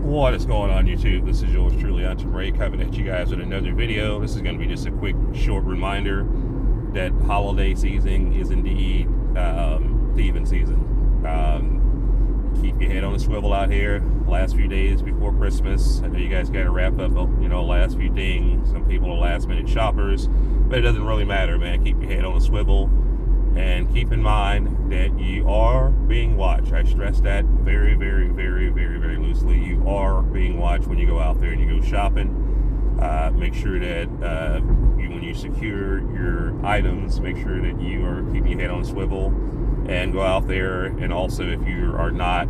What is going on, YouTube? This is yours truly, ATUM-RE, coming at you guys with another video. This is going to be just a quick, short reminder that holiday season is indeed thieving season. Keep your head on a swivel out here. Last few days before Christmas, I know you guys got to wrap up, last few things. Some people are last-minute shoppers, but it doesn't really matter, man. Keep your head on a swivel. And keep in mind that you are being watched. I stress that very, very, very, very, very loosely. You are being watched when you go out there and you go shopping. Make sure that when you secure your items, make sure that you are keeping your head on a swivel and go out there. And also, if you are not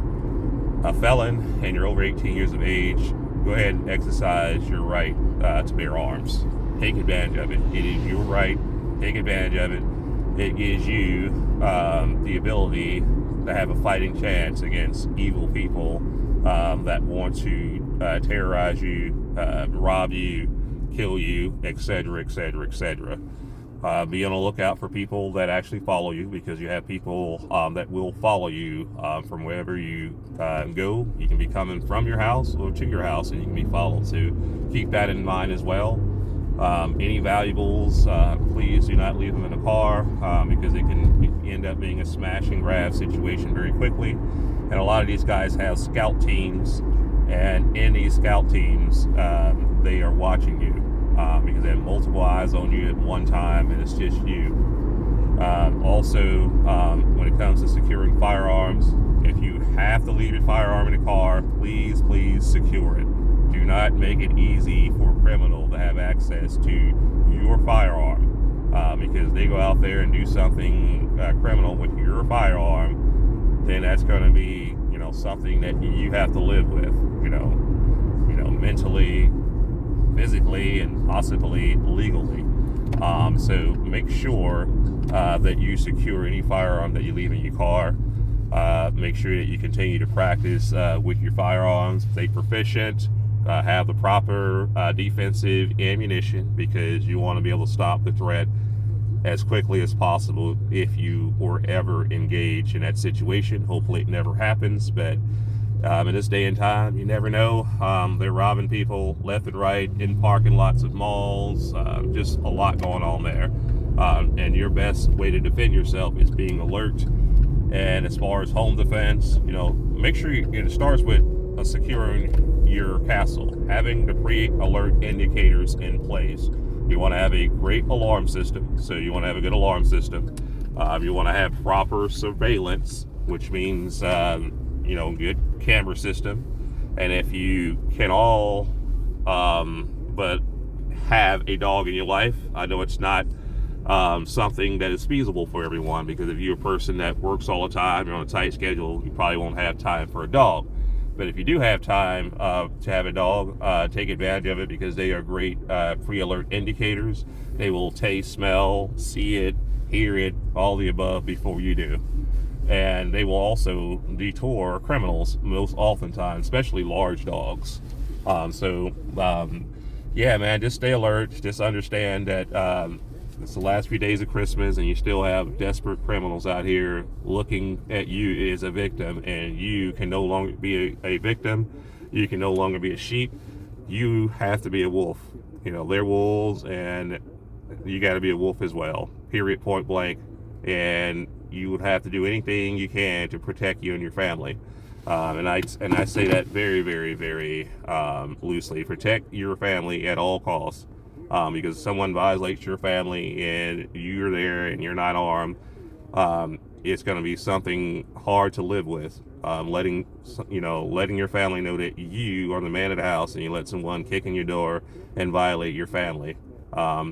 a felon and you're over 18 years of age, go ahead and exercise your right to bear arms. Take advantage of it. It is your right. Take advantage of it. It gives you the ability to have a fighting chance against evil people that want to terrorize you, rob you, kill you, etc., etc., etc. Be on the lookout for people that actually follow you, because you have people that will follow you from wherever you go. You can be coming from your house or to your house, and you can be followed. So keep that in mind as well. Any valuables, please do not leave them in the car because it can end up being a smash and grab situation very quickly. And a lot of these guys have scout teams, and in these scout teams, they are watching you because they have multiple eyes on you at one time, and it's just you. Also, when it comes to securing firearms, if you have to leave your firearm in the car, please secure it. Do not make it easy for a criminal to have access to your firearm because they go out there and do something criminal with your firearm, then that's going to be, something that you have to live with, mentally, physically, and possibly legally. So make sure that you secure any firearm that you leave in your car. Make sure that you continue to practice with your firearms. Stay proficient. Have the proper defensive ammunition, because you want to be able to stop the threat as quickly as possible if you were ever engaged in that situation. Hopefully it never happens, but in this day and time, you never know. They're robbing people left and right in parking lots of malls. Just a lot going on there. And your best way to defend yourself is being alert. And as far as home defense, make sure it starts with securing your castle, having the pre-alert indicators in place. You want to have a great alarm system, so you want to have a good alarm system. You want to have proper surveillance, which means good camera system. And if you can all but have a dog in your life, I know it's not something that is feasible for everyone, because if you're a person that works all the time, you're on a tight schedule, you probably won't have time for a dog. But if you do have time to have a dog, take advantage of it, because they are great pre-alert indicators. They will taste, smell, see it, hear it, all the above before you do. And they will also deter criminals most oftentimes, especially large dogs. Yeah, man, just stay alert. Just understand that it's the last few days of Christmas, and you still have desperate criminals out here looking at you as a victim, and you can no longer be a victim. You can no longer be a sheep. You have to be a wolf. They're wolves, and you got to be a wolf as well, period, point blank. And you would have to do anything you can to protect you and your family. And I say that very, very, very loosely. Protect your family at all costs. Because if someone violates your family and you're there and you're not armed, it's going to be something hard to live with. Letting your family know that you are the man of the house, and you let someone kick in your door and violate your family.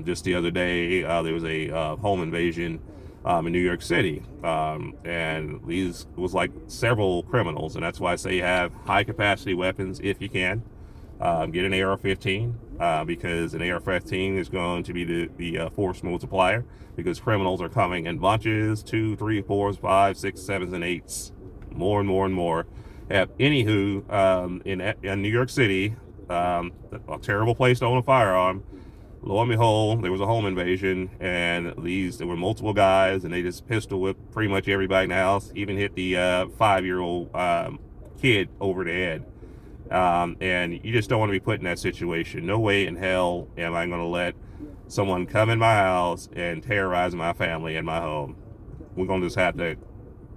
Just the other day, there was a home invasion in New York City, and these was like several criminals, and that's why I say have high capacity weapons if you can. Get an AR-15 because an AR-15 is going to be the force multiplier, because criminals are coming in bunches, 2, 3, 4, 5, 6, 7, and 8s, more and more and more. Anywho, in New York City, a terrible place to own a firearm. Lo and behold, there was a home invasion, and there were multiple guys, and they just pistol whipped pretty much everybody in the house, even hit the 5-year-old kid over the head. And you just don't want to be put in that situation. No way in hell am I going to let someone come in my house and terrorize my family and my home. We're going to just have to,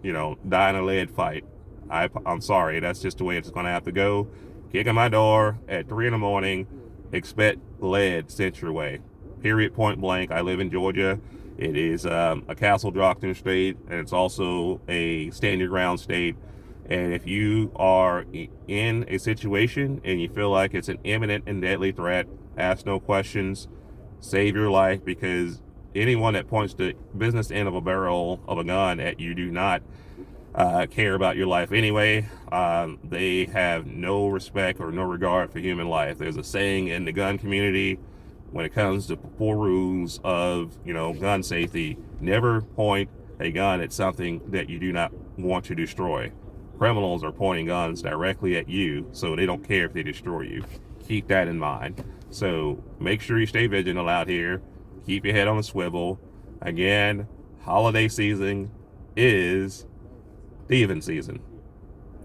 die in a lead fight. I'm sorry, that's just the way it's going to have to go. Kick in my door at 3 in the morning, expect lead sent your way. Period, point blank. I live in Georgia. It is a castle doctrine state, and it's also a stand your ground state. And if you are in a situation and you feel like it's an imminent and deadly threat, ask no questions, save your life, because anyone that points the business end of a barrel of a gun at you do not care about your life anyway. They have no respect or no regard for human life. There's a saying in the gun community when it comes to 4 rules of, gun safety: never point a gun at something that you do not want to destroy. Criminals are pointing guns directly at you, so they don't care if they destroy you. Keep that in mind. So make sure you stay vigilant out here. Keep your head on a swivel. Again, holiday season is thieving season.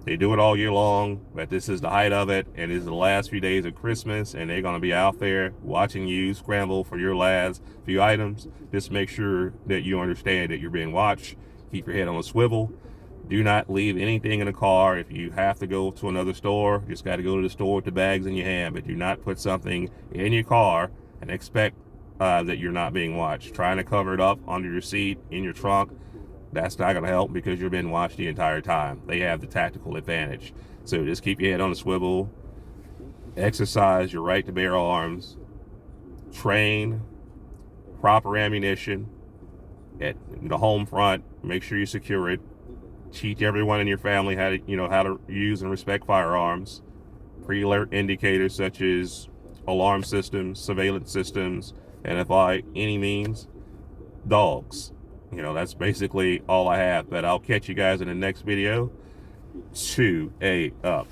They do it all year long, but this is the height of it, and this is the last few days of Christmas, and they're going to be out there watching you scramble for your last few items. Just make sure that you understand that you're being watched. Keep your head on a swivel. Do not leave anything in the car. If you have to go to another store, you just got to go to the store with the bags in your hand, but do not put something in your car and expect that you're not being watched. Trying to cover it up under your seat, in your trunk, that's not going to help, because you're being watched the entire time. They have the tactical advantage. So just keep your head on a swivel. Exercise your right to bear arms. Train. Proper ammunition at the home front. Make sure you secure it. Teach everyone in your family how to use and respect firearms. Pre-alert indicators such as alarm systems, surveillance systems, and if by any means, dogs. That's basically all I have. But I'll catch you guys in the next video. 2 up.